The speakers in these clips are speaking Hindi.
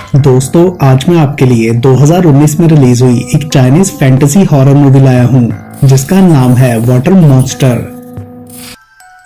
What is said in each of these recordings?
दोस्तों, आज मैं आपके लिए 2019 में रिलीज हुई एक चाइनीज फैंटेसी हॉरर मूवी लाया हूँ जिसका नाम है वाटर मॉन्स्टर।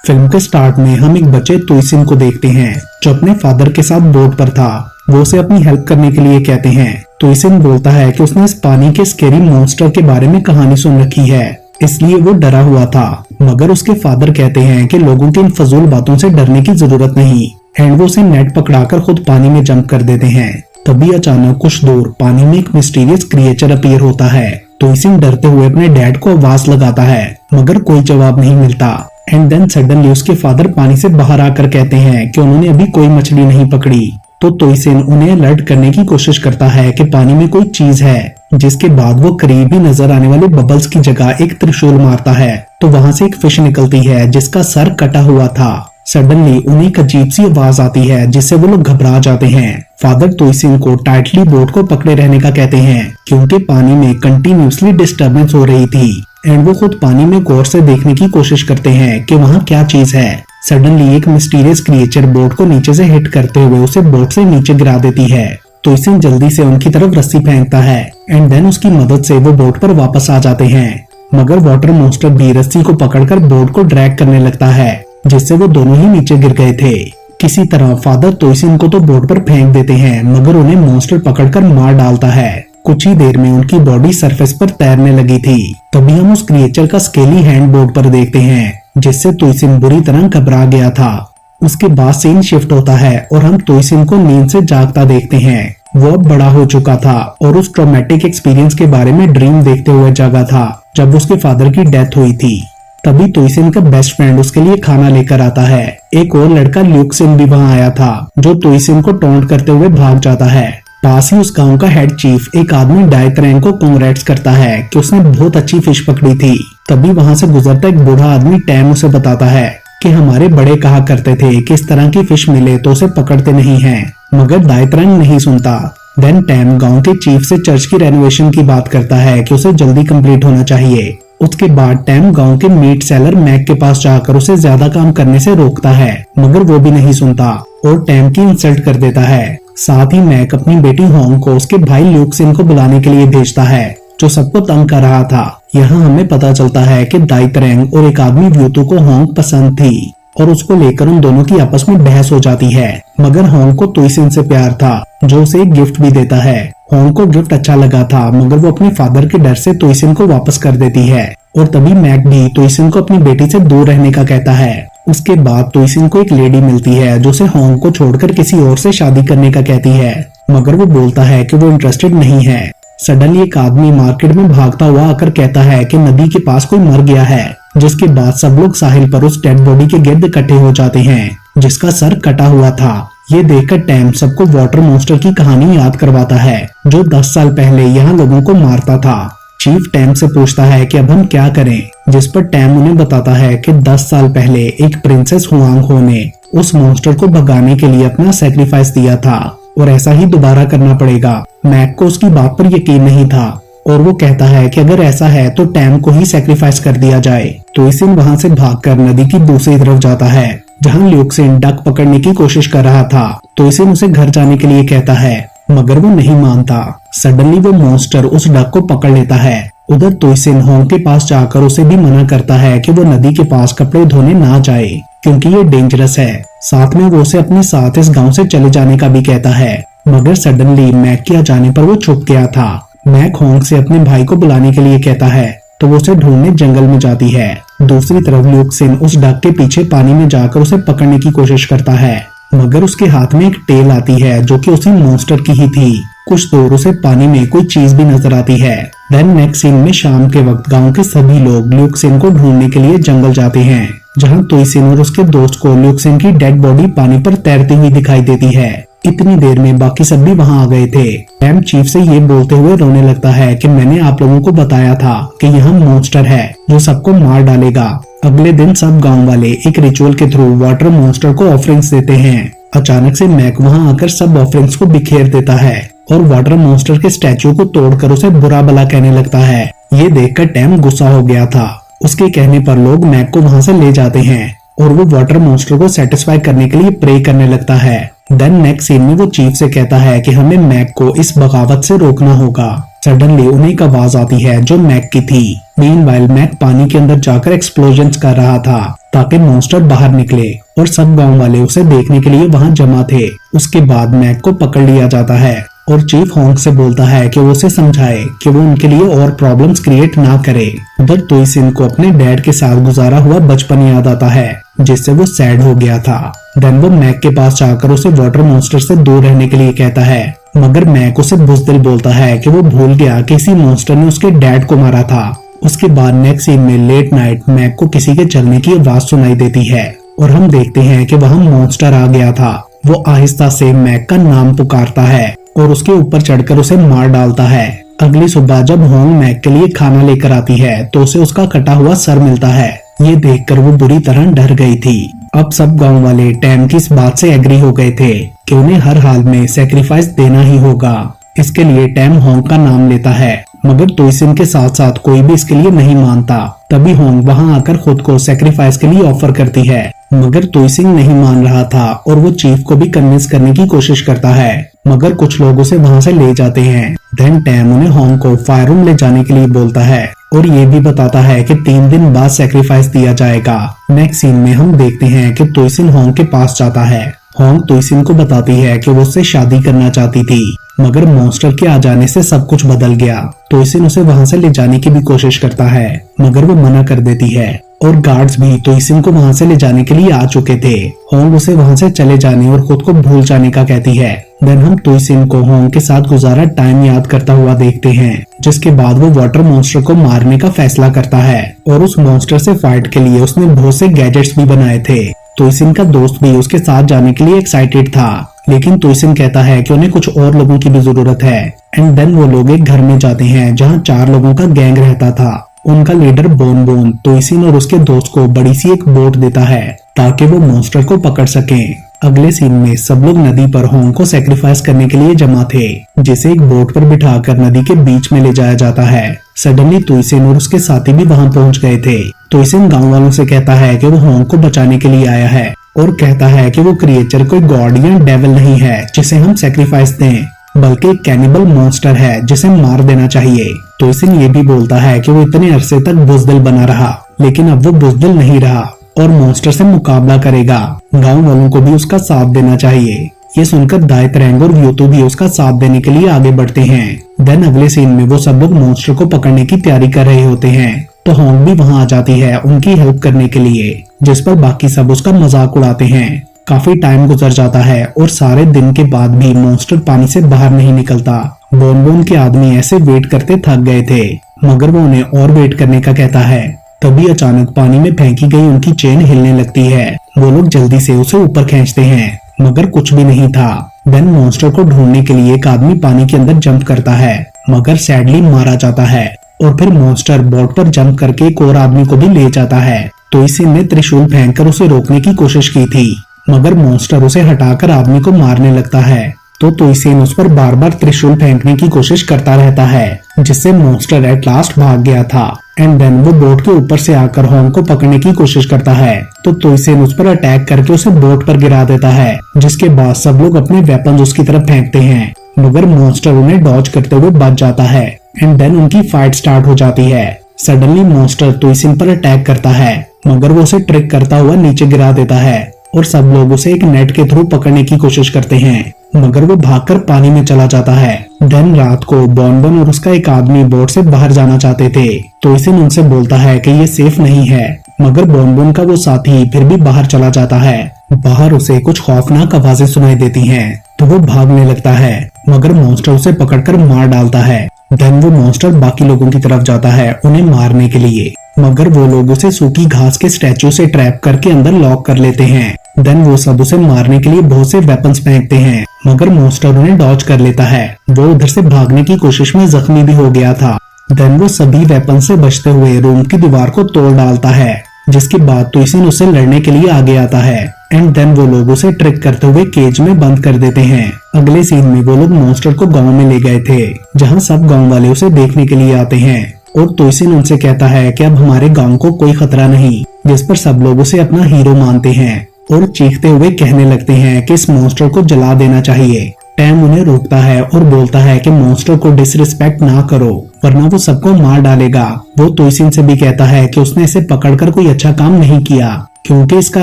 फिल्म के स्टार्ट में हम एक बच्चे तुइसिन को देखते हैं जो अपने फादर के साथ बोट पर था। वो उसे अपनी हेल्प करने के लिए कहते हैं। तुइसिन बोलता है कि उसने इस पानी के स्केरी मॉन्स्टर के बारे में कहानी सुन रखी है, इसलिए वो डरा हुआ था। मगर उसके फादर कहते हैं कि लोगों की इन फजूल बातों से डरने की जरूरत नहीं, एंड वो उसे नेट पकड़ाकर खुद पानी में जंप कर देते हैं। तभी अचानक कुछ दूर पानी में एक मिस्टीरियस क्रिएचर अपीयर होता है। तुइसिन डरते हुए अपने डैड को आवाज लगाता है मगर कोई जवाब नहीं मिलता। एंड देन सडनली उसके फादर पानी से बाहर आकर कहते हैं कि उन्होंने अभी कोई मछली नहीं पकड़ी। तो तुइसिन उन्हें अलर्ट करने की कोशिश करता है कि पानी में कोई चीज है, जिसके बाद वो करीब ही नजर आने वाले बबल्स की जगह एक त्रिशूल मारता है तो वहां से एक फिश निकलती है जिसका सर कटा हुआ था। सडनली उन्हें एक अजीब सी आवाज आती है जिससे वो लोग घबरा जाते हैं। फादर तुइसिन को टाइटली बोट को पकड़े रहने का कहते हैं क्योंकि पानी में कंटिन्यूसली डिस्टर्बेंस हो रही थी। एंड वो खुद पानी में गौर से देखने की कोशिश करते हैं कि वहाँ क्या चीज है। सडनली एक मिस्टीरियस क्रिएचर बोट को नीचे से हिट करते हुए उसे बोट से नीचे गिरा देती है। तुइसिन जल्दी से उनकी तरफ रस्सी फेंकता है एंड देन उसकी मदद से वो बोट पर वापस आ जाते हैं। मगर वाटर मॉन्स्टर भी रस्सी को पकड़कर बोट को ड्रैग करने लगता है जिससे वो दोनों ही नीचे गिर गए थे। किसी तरह फादर तुइसिन को तो बोट पर फेंक देते हैं मगर उन्हें मॉन्स्टर पकड़कर मार डालता है। कुछ ही देर में उनकी बॉडी सरफेस पर तैरने लगी थी। तभी हम उस क्रिएचर का स्केली हैंड बोट पर देखते हैं जिससे तुइसिन बुरी तरह घबरा गया था। उसके बाद सीन शिफ्ट होता है और हम तुइसिन को नींद से जागता देखते हैं। वो अब बड़ा हो चुका था और उस ट्रॉमेटिक एक्सपीरियंस के बारे में ड्रीम देखते हुए जागा था जब उसके फादर की डेथ हुई थी। तभी तुइसिन का बेस्ट फ्रेंड उसके लिए खाना लेकर आता है। एक और लड़का ल्यूक्सिन भी वहाँ आया था जो तुइसिन को टॉन्ट करते हुए भाग जाता है। पास ही उस गांव का हेड चीफ एक आदमी डाइतरैंग को कांग्रेट्स करता है कि उसने बहुत अच्छी फिश पकड़ी थी। तभी वहाँ से गुजरता एक बूढ़ा आदमी टैम उसे बताता है कि हमारे बड़े कहा करते थे कि इस तरह की फिश मिले तो उसे पकड़ते नहीं हैं, मगर डाइतरैंग नहीं सुनता। देन टैम गांव के चीफ से चर्च की रेनोवेशन की बात करता है कि उसे जल्दी कंप्लीट होना चाहिए। उसके बाद टैम गांव के मीट सेलर मैक के पास जाकर उसे ज्यादा काम करने से रोकता है मगर वो भी नहीं सुनता और टैम की इंसल्ट कर देता है। साथ ही मैक अपनी बेटी होंग को उसके भाई ल्यूक्सिन को बुलाने के लिए भेजता है जो सबको तंग कर रहा था। यहाँ हमें पता चलता है कि दाइतरैंग और एक आदमी व्यूतू को होंग पसंद थी और उसको लेकर उन दोनों की आपस में बहस हो जाती है। मगर होंग को तुइसिन से प्यार था जो उसे एक गिफ्ट भी देता है। होंग को गिफ्ट अच्छा लगा था मगर वो अपने फादर के डर से तुइसिन को वापस कर देती है और तभी मैक भी तुइसिन को अपनी बेटी से दूर रहने का कहता है। उसके बाद तुइसिन को एक लेडी मिलती है जो उसे होंग को छोड़कर किसी और से शादी करने का कहती है मगर वो बोलता है कि वो इंटरेस्टेड नहीं है। सडनली एक आदमी मार्केट में भागता हुआ आकर कहता है कि नदी के पास कोई मर गया है, जिसके बाद सब लोग साहिल पर उस डेड बॉडी के गिर्द इकट्ठे हो जाते हैं जिसका सर कटा हुआ था। ये देखकर टैम सबको वाटर मॉन्स्टर की कहानी याद करवाता है जो 10 साल पहले यहाँ लोगों को मारता था। चीफ टैम से पूछता है कि अब हम क्या करें, जिस पर टैम उन्हें बताता है कि 10 साल पहले एक प्रिंसेस हुआंग हो ने उस मॉन्स्टर को भगाने के लिए अपना सैक्रिफाइस दिया था और ऐसा ही दोबारा करना पड़ेगा। मैक को उसकी बात पर यकीन नहीं था और वो कहता है कि अगर ऐसा है तो टैम को ही सैक्रिफाइस कर दिया जाए। तुइसिन वहाँ से भागकर नदी की दूसरी तरफ जाता है जहाँ ल्यूक्सिन डक पकड़ने की कोशिश कर रहा था। तुइसिन उसे घर जाने के लिए कहता है मगर वो नहीं मानता। सडनली वो मॉन्स्टर उस डक को पकड़ लेता है। उधर तुइसिन होंग के पास जाकर उसे भी मना करता है कि वो नदी के पास कपड़े धोने ना जाए क्योंकि ये डेंजरस है। साथ में वो उसे अपने साथ इस गांव से चले जाने का भी कहता है मगर सडनली मैक के आ जाने पर वो छुप गया था। मैक होंग से अपने भाई को बुलाने के लिए कहता है तो वो उसे ढूंढने जंगल में जाती है। दूसरी तरफ ल्यूक्सिन उस डक के पीछे पानी में जाकर उसे पकड़ने की कोशिश करता है मगर उसके हाथ में एक टेल आती है जो कि उसी मॉन्स्टर की ही थी। कुछ दूर उसे पानी में कोई चीज भी नजर आती है। देन नेक्स्ट सीन में शाम के वक्त गांव के सभी लोग ल्यूक्सिन को ढूंढने के लिए जंगल जाते हैं जहां तुइसिन और उसके दोस्त को ल्यूक्सिन की डेड बॉडी पानी पर तैरती हुई दिखाई देती है। इतनी देर में बाकी सब भी वहां आ गए थे। टैम चीफ से ये बोलते हुए रोने लगता है कि मैंने आप लोगों को बताया था कि यहाँ मॉन्स्टर है जो सबको मार डालेगा। अगले दिन सब गांव वाले एक रिचुअल के थ्रू वाटर मॉन्स्टर को ऑफरिंग्स देते हैं। अचानक से मैक वहां आकर सब ऑफरिंग्स को बिखेर देता है और वाटर मॉन्स्टर के स्टैचू को तोड़कर उसे बुरा भला कहने लगता है। ये देखकर टैम गुस्सा हो गया था। उसके कहने पर लोग मैक को वहां से ले जाते हैं और वो वाटर मॉन्स्टर को सेटिस्फाई करने के लिए प्रे करने लगता है। देन नेक्स्ट सीन में वो चीफ से कहता है कि हमें मैक को इस बगावत से रोकना होगा। सडनली उन्हें एक आवाज आती है जो मैक की थी। मीनवाइल मैक पानी के अंदर जाकर एक्सप्लोजन्स कर रहा था ताकि मॉन्स्टर बाहर निकले और सब गांव वाले उसे देखने के लिए वहां जमा थे। उसके बाद मैक को पकड़ लिया जाता है और चीफ होंग से बोलता है कि वो उसे समझाए कि वो उनके लिए और प्रॉब्लम्स क्रिएट ना करे। उधर तुइसिन को अपने डैड के साथ गुजारा हुआ बचपन याद आता है जिससे वो सैड हो गया था। देन वो मैक के पास जाकर उसे वाटर मॉन्स्टर से दूर रहने के लिए कहता है, मगर मैक उसे बुज़दिल बोलता है कि वो भूल गया कि इसी मॉन्स्टर ने उसके डैड को मारा था। उसके बाद नेक्स्ट सीन में लेट नाइट मैक को किसी के चलने की आवाज सुनाई देती है और हम देखते हैं कि वहाँ मॉन्स्टर आ गया था। वो आहिस्ता से मैक का नाम पुकारता है और उसके ऊपर चढ़कर उसे मार डालता है। अगली सुबह जब होंग मैक के लिए खाना लेकर आती है तो उसे उसका कटा हुआ सर मिलता है। ये देखकर वो बुरी तरह डर गई थी। अब सब गांव वाले टैम की इस बात से एग्री हो गए थे कि उन्हें हर हाल में सैक्रिफाइस देना ही होगा। इसके लिए टैम होंग का नाम लेता है, मगर तुइसिन के साथ साथ कोई भी इसके लिए नहीं मानता। तभी होंग वहां आकर खुद को सैक्रिफाइस के लिए ऑफर करती है, मगर तुइसिन नहीं मान रहा था और वो चीफ को भी कन्विंस करने की कोशिश करता है, मगर कुछ लोग उसे वहां से ले जाते हैं। देन टैम उन्हें होंग को फायर रूम ले जाने के लिए बोलता है और ये भी बताता है कि 3 दिन बाद सैक्रिफाइस दिया जाएगा। नेक्स्ट सीन में हम देखते हैं कि तुइसिन होंग के पास जाता है। होंग तुइसिन को बताती है कि वो उससे शादी करना चाहती थी, मगर मॉन्स्टर के आ जाने से सब कुछ बदल गया। तुइसिन उसे वहां से ले जाने की भी कोशिश करता है, मगर वो मना कर देती है और गार्ड्स भी तुइसिन को वहां से ले जाने के लिए आ चुके थे। होंग उसे वहां से चले जाने और खुद को भूल जाने का कहती है। देन हम तुइसिन को होंग के साथ गुजारा टाइम याद करता हुआ देखते हैं, जिसके बाद वो वाटर मॉन्स्टर को मारने का फैसला करता है और उस मॉन्स्टर से फाइट के लिए उसने बहुत से गैजेट्स भी बनाए थे। तुइसिन का दोस्त भी उसके साथ जाने के लिए एक्साइटेड था, लेकिन तुइसिन कहता है कि उन्हें कुछ और लोगों की भी जरूरत है। एंड देन वो लोग एक घर में जाते हैं जहाँ 4 लोगों का गैंग रहता था। उनका लीडर बोन बोन तुइसिन और उसके दोस्त को बड़ी सी एक बोट देता है ताकि वो मॉन्स्टर को पकड़ सकें। अगले सीन में सब लोग नदी पर होंग को सैक्रिफाइस करने के लिए जमा थे, जिसे एक बोट पर बिठाकर नदी के बीच में ले जाया जाता है। सडनली तुइसिन और उसके साथी भी वहां पहुंच गए थे। तुइसिन गांव वालों से कहता है कि वो होंग को बचाने के लिए आया है और कहता है कि वो क्रिएचर कोई गॉड या डेविल नहीं है जिसे हम सैक्रिफाइस दें, बल्कि एक कैनिबल मॉन्स्टर है जिसे मार देना चाहिए। तुइसिन ये भी बोलता है कि वो इतने अरसे तक बुज़दिल बना रहा, लेकिन अब वो बुज़दिल नहीं रहा और मॉन्स्टर से मुकाबला करेगा। गांव वालों को भी उसका साथ देना चाहिए। ये सुनकर दाई त्रेंग और व्यूतू भी उसका साथ देने के लिए आगे बढ़ते हैं। देन अगले सीन में वो सब लोग मॉन्स्टर को पकड़ने की तैयारी कर रहे होते हैं, तो होंग भी वहां आ जाती है उनकी हेल्प करने के लिए, जिस पर बाकी सब उसका मजाक उड़ाते हैं। काफी टाइम गुजर जाता है और सारे दिन के बाद भी मॉन्स्टर पानी से बाहर नहीं निकलता। बोन बोन के आदमी ऐसे वेट करते थक गए थे, मगर वो उन्हें और वेट करने का कहता है। तभी अचानक पानी में फेंकी गई उनकी चेन हिलने लगती है। वो लोग जल्दी से उसे ऊपर खींचते हैं, मगर कुछ भी नहीं था। देन मॉन्स्टर को ढूंढने के लिए एक आदमी पानी के अंदर जंप करता है, मगर सैडली मारा जाता है और फिर मॉन्स्टर बोट पर जंप करके एक और आदमी को भी ले जाता है। तुइसिन ने त्रिशूल फेंककर उसे रोकने की कोशिश की थी, मगर मॉन्स्टर उसे हटाकर आदमी को मारने लगता है। तो तुइसिन उस पर बार बार त्रिशूल फेंकने की कोशिश करता रहता है, जिससे मॉन्स्टर एट लास्ट भाग गया था। एंड देन वो बोट के ऊपर से आकर होंग को पकड़ने की कोशिश करता है, तो तुइसिन उस पर अटैक करके उसे बोट पर गिरा देता है, जिसके बाद सब लोग अपने वेपन्स उसकी तरफ फेंकते हैं, मगर मॉन्स्टर उन्हें डॉज करते हुए बच जाता है। एंड देन उनकी फाइट स्टार्ट हो जाती है। सडनली मॉन्स्टर तुइसिन पर अटैक करता है, मगर वो उसे ट्रिक करता हुआ नीचे गिरा देता है और सब लोग उसे एक नेट के थ्रू पकड़ने की कोशिश करते हैं, मगर वो भागकर पानी में चला जाता है। देन रात को बोन और उसका एक आदमी बोट से बाहर जाना चाहते थे, तो इसे उनसे बोलता है कि ये सेफ नहीं है, मगर बोन का वो साथी फिर भी बाहर चला जाता है। बाहर उसे कुछ खौफनाक आवाजें सुनाई देती हैं, तो वो भागने लगता है, मगर मॉन्स्टर उसे पकड़कर मार डालता है। देन वो मॉन्स्टर बाकी लोगों की तरफ जाता है उन्हें मारने के लिए, मगर वो लोग उसे सूखी घास के स्टैचू से ट्रैप करके अंदर लॉक कर लेते हैं। देन वो सब उसे मारने के लिए बहुत से वेपन्स फेंकते हैं, मगर मॉन्स्टर उन्हें डॉज कर लेता है। वो उधर से भागने की कोशिश में जख्मी भी हो गया था। देन वो सभी वेपन से बचते हुए रूम की दीवार को तोड़ डालता है, जिसके बाद तुइसिन उससे लड़ने के लिए आगे आता है। एंड देन वो लोग उसे ट्रिक करते हुए केज में बंद कर देते हैं। अगले सीन में वो लोग मॉन्स्टर को गांव में ले गए थे, जहां सब गांव वाले उसे देखने के लिए आते हैं और तुइसिन उनसे कहता है कि अब हमारे गांव को कोई खतरा नहीं, जिस पर सब लोग उसे अपना हीरो मानते हैं और चीखते हुए कहने लगते हैं कि इस मॉन्स्टर को जला देना चाहिए। टैम उन्हें रोकता है और बोलता है कि मॉन्स्टर को डिसरिस्पेक्ट ना करो वरना वो सबको मार डालेगा। वो तोइसिन से भी कहता है कि उसने इसे पकड़कर कोई अच्छा काम नहीं किया क्योंकि इसका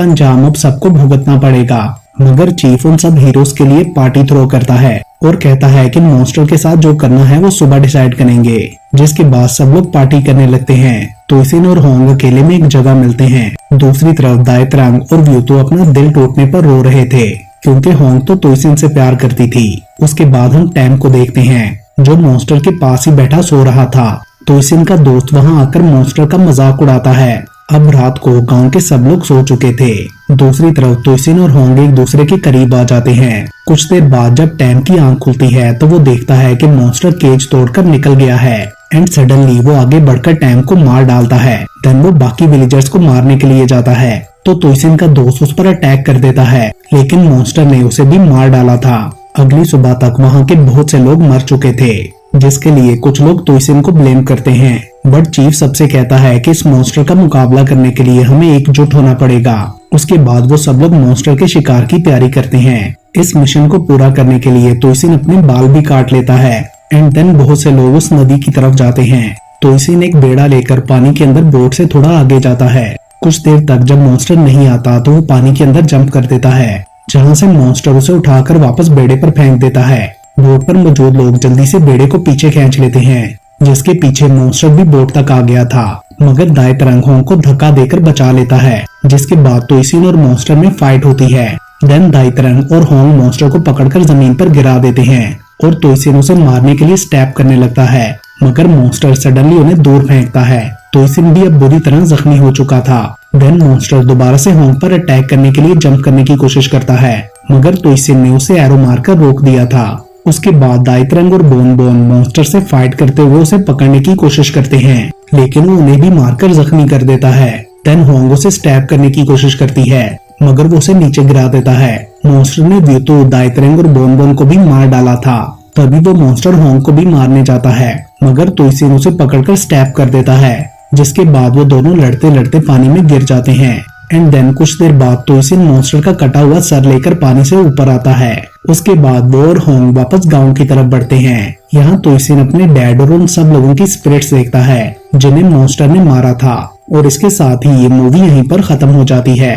अंजाम अब सबको भुगतना पड़ेगा। मगर चीफ उन सब हीरोज के लिए पार्टी थ्रो करता है और कहता है कि मॉन्स्टर के साथ जो करना है वो सुबह डिसाइड करेंगे। जिसके बाद सब लोग पार्टी करने लगते हैं। तोइसिन और होंग अकेले में एक जगह मिलते हैं। दूसरी तरफ दाई तरंग और व्यूतो अपना दिल टूटने पर रो रहे थे क्योंकि होंग तो तोइसिन से प्यार करती थी। उसके बाद हम टैम को देखते हैं जो मॉन्स्टर के पास ही बैठा सो रहा था। तोइसिन का दोस्त वहां आकर मॉन्स्टर का मजाक उड़ाता है। अब रात को गांव के सब लोग सो चुके थे। दूसरी तरफ तोइसिन और होंग एक दूसरे के करीब आ जाते हैं। कुछ देर बाद जब टैम की आंख खुलती है तो वो देखता है कि मॉन्स्टर केज तोड़कर निकल गया है एंड सडनली वो आगे बढ़कर टैम को मार डालता है। देन वो बाकी विलेजर्स को मारने के लिए जाता है तो तोइसिन का दोस्त उस पर अटैक कर देता है लेकिन मॉन्स्टर ने उसे भी मार डाला था। अगली सुबह तक वहाँ के बहुत से लोग मर चुके थे जिसके लिए कुछ लोग तोइसिन को ब्लेम करते हैं। बट चीफ सबसे कहता है कि इस मॉन्स्टर का मुकाबला करने के लिए हमें एकजुट होना पड़ेगा। उसके बाद वो सब लोग मॉन्स्टर के शिकार की तैयारी करते हैं। इस मिशन को पूरा करने के लिए तोइसिन अपने बाल भी काट लेता है एंड देन बहुत से लोग उस नदी की तरफ जाते हैं। तोइसिन एक बेड़ा लेकर पानी के अंदर बोट से थोड़ा आगे जाता है। कुछ देर तक जब मॉन्स्टर नहीं आता तो वो पानी के अंदर जंप कर देता है जहाँ से मॉन्स्टर उसे उठाकर वापस बेड़े पर फेंक देता है। बोट पर मौजूद लोग जल्दी से बेड़े को पीछे खींच लेते हैं जिसके पीछे मॉन्स्टर भी बोट तक आ गया था मगर दाई तरंग होंग को धक्का देकर बचा लेता है। जिसके बाद तोइसिन और मॉन्स्टर में फाइट होती है। देन दाई तरंग और होंग मॉन्स्टर को पकड़कर जमीन पर गिरा देते हैं और तोइसिन उसे मारने के लिए स्टैप करने लगता है मगर मॉन्स्टर सडनली उन्हें दूर फेंकता है। तोइसिन भी अब बुरी तरह जख्मी हो चुका था। देन मॉन्स्टर दोबारा से होंग पर अटैक करने के लिए जंप करने की कोशिश करता है मगर तोइसिन ने उसे एरो मारकर रोक दिया था। उसके बाद दाई तरंग और बोन बोन मॉन्स्टर से फाइट करते हुए उसे पकड़ने की कोशिश करते हैं लेकिन वो उन्हें भी मारकर जख्मी कर देता है। देन होंग उसे स्टैप करने की कोशिश करती है मगर वो उसे नीचे गिरा देता है। मॉन्स्टर ने व्यूतो दाई तरंग और बोन बोन को भी मार डाला था। तभी वो मॉन्स्टर होंग को भी मारने जाता है मगर तोइसिन उसे पकड़कर स्टैप कर देता है जिसके बाद वो दोनों लड़ते लड़ते पानी में गिर जाते हैं एंड देन कुछ देर बाद तोइसिन मॉन्स्टर का कटा हुआ सर लेकर पानी से ऊपर आता है। उसके बाद वो और होंग वापस गांव की तरफ बढ़ते हैं। यहाँ तोइसिन अपने डैड और उन सब लोगों की स्पिरिट्स देखता है जिन्हें मॉन्स्टर ने मारा था और इसके साथ ही ये मूवी यहीं पर खत्म हो जाती है।